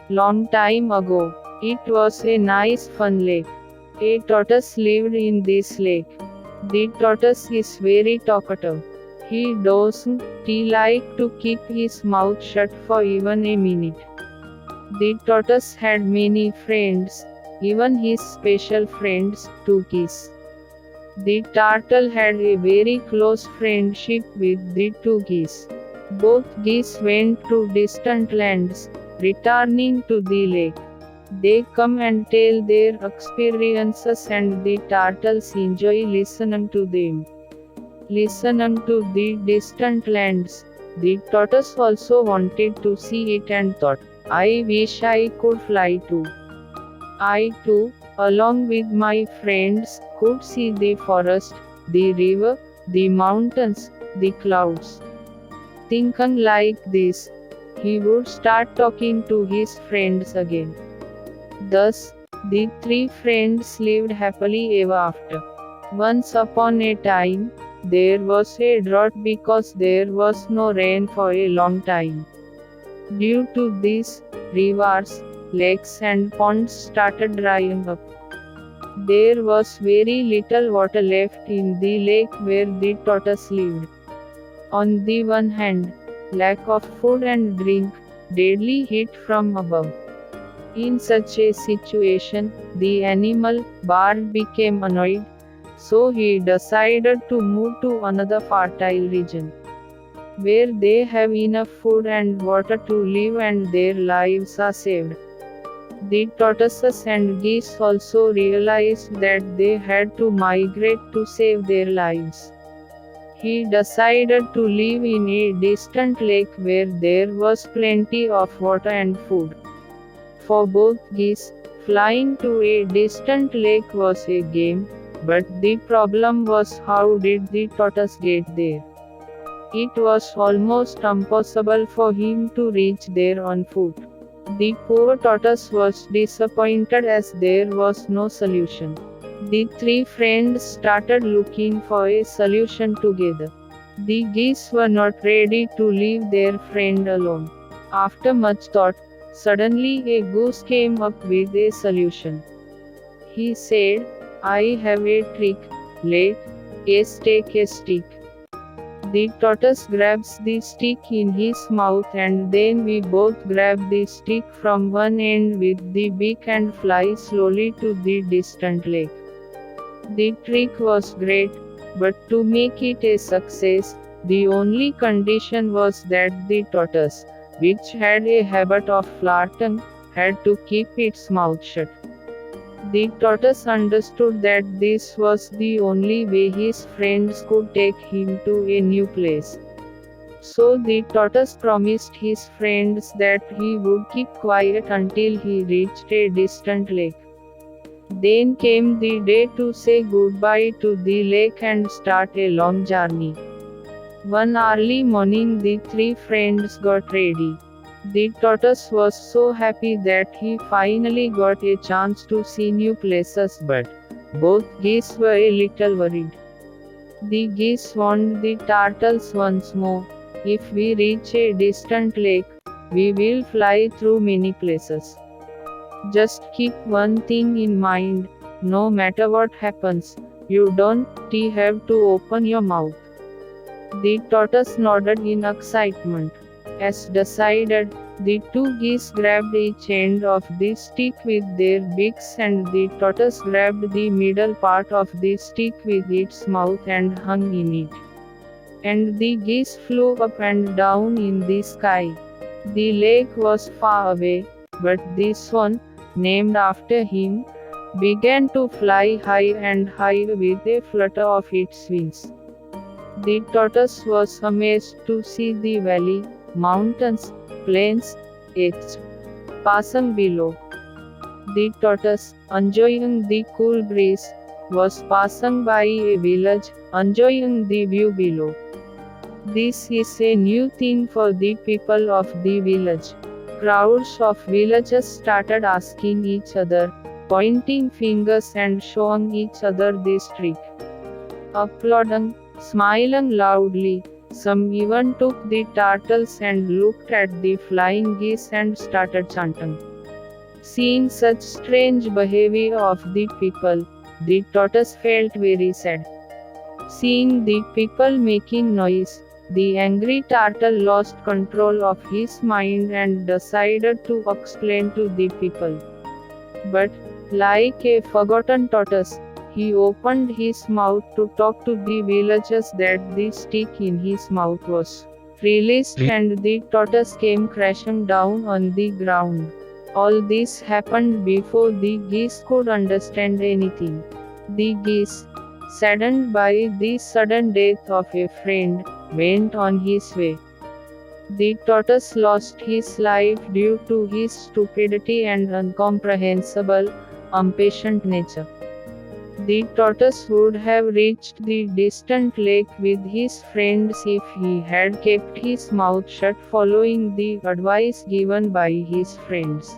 Long time ago, it was a nice fun lake. A tortoise lived in this lake. The tortoise is very talkative. He doesn't like to keep his mouth shut for even a minute. The tortoise had many friends, even his special friends, turkeys. The turtle had a very close friendship with the two geese. Both geese went to distant lands, returning to the lake. They come and tell their experiences and the turtles enjoy listening to them. Listening to the distant lands, the tortoise also wanted to see it and thought, I wish I could fly too. I too, along with my friends, could see the forest, the river, the mountains, the clouds. Thinking like this, he would start talking to his friends again. Thus, the three friends lived happily ever after. Once upon a time, there was a drought because there was no rain for a long time. Due to this, rivers, lakes and ponds started drying up. There was very little water left in the lake where the tortoise lived. On the one hand, lack of food and drink, deadly heat from above. In such a situation, the animal, bird became annoyed, so he decided to move to another fertile region, where they have enough food and water to live and their lives are saved. The tortoises and geese also realized that they had to migrate to save their lives. He decided to live in a distant lake where there was plenty of water and food. For both geese, flying to a distant lake was a game, but the problem was how did the tortoise get there? It was almost impossible for him to reach there on foot. The poor tortoise was disappointed as there was no solution. The three friends started looking for a solution together. The geese were not ready to leave their friend alone. After much thought, suddenly a goose came up with a solution. He said, I have a trick, let's take a stick. The tortoise grabs the stick in his mouth and then we both grab the stick from one end with the beak and fly slowly to the distant lake. The trick was great, but to make it a success, the only condition was that the tortoise, which had a habit of flirting, had to keep its mouth shut. The tortoise understood that this was the only way his friends could take him to a new place. So the tortoise promised his friends that he would keep quiet until he reached a distant lake. Then came the day to say goodbye to the lake and start a long journey. One early morning the three friends got ready. The tortoise was so happy that he finally got a chance to see new places, but both geese were a little worried. The geese warned the turtles once more, if we reach a distant lake, we will fly through many places. Just keep one thing in mind, no matter what happens, you don't have to open your mouth. The tortoise nodded in excitement. As decided, the two geese grabbed each end of the stick with their beaks and the tortoise grabbed the middle part of the stick with its mouth and hung in it. And the geese flew up and down in the sky. The lake was far away, but the swan, named after him, began to fly high and high with a flutter of its wings. The tortoise was amazed to see the valley, mountains, plains, etc. passing below. The tortoise, enjoying the cool breeze, was passing by a village, enjoying the view below. This is a new thing for the people of the village. Crowds of villagers started asking each other, pointing fingers and showing each other this trick. Applauding, smiling loudly, some even took the turtles and looked at the flying geese and started chanting. Seeing such strange behavior of the people, the tortoise felt very sad. Seeing the people making noise, the angry turtle lost control of his mind and decided to explain to the people. But, like a forgotten tortoise, he opened his mouth to talk to the villagers that the stick in his mouth was released and the tortoise came crashing down on the ground. All this happened before the geese could understand anything. The geese, saddened by the sudden death of a friend, went on his way. The tortoise lost his life due to his stupidity and incomprehensible, impatient nature. The tortoise would have reached the distant lake with his friends if he had kept his mouth shut following the advice given by his friends.